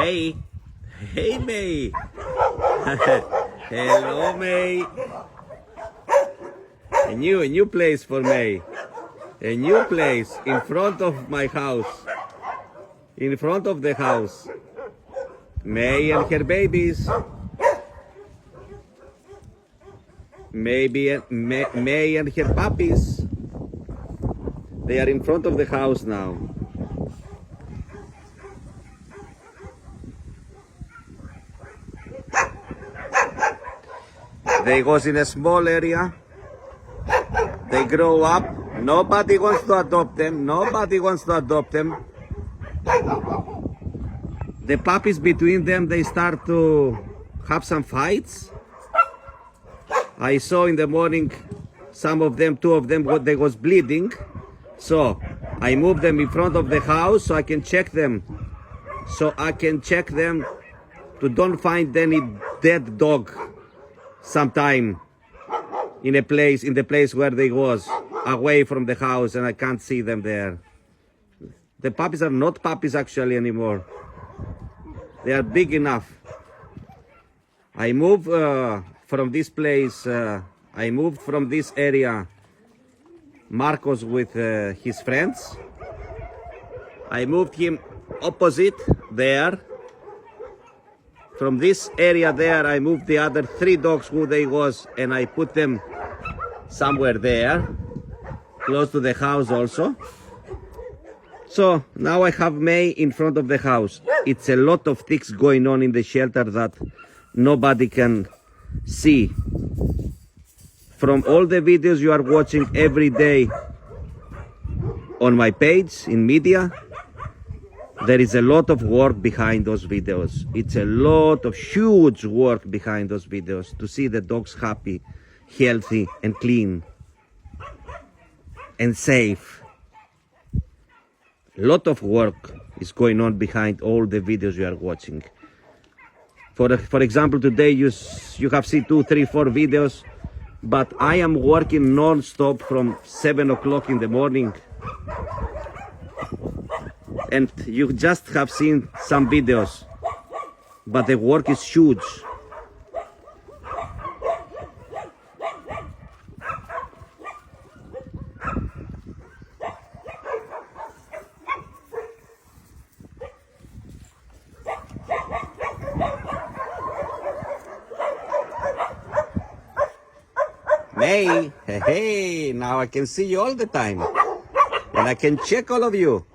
May. Hey, May. Hello, May. A new place for May. A new place in front of my house. In front of the house. May and her babies. May and her puppies. They are in front of the house now. They was in a small area. They grow up. Nobody wants to adopt them. Nobody wants to adopt them. The puppies between them, they start to have some fights. I saw in the morning some of them, two of them, they was bleeding. So I moved them in front of the house so I can check them. So I can check them to don't find any dead dog sometime in the place where they was, away from the house, and I can't see them there. The puppies are not puppies actually anymore. They are big enough. I moved from this place, I moved from this area, Marcos with his friends. I moved him opposite there. From this area there, I moved the other 3 dogs who they was, and I put them somewhere there, close to the house also. So now I have May in front of the house. It's a lot of things going on in the shelter that nobody can see. From all the videos you are watching every day on my page, in media, there is a lot of work behind those videos. It's a lot of huge work behind those videos to see the dogs happy, healthy, and clean, and safe. A lot of work is going on behind all the videos you are watching. For example, today you have seen 2, 3, 4 videos, but I am working non-stop from 7 o'clock in the morning. And you just have seen some videos, but the work is huge. May, hey, now I can see you all the time. And I can check all of you.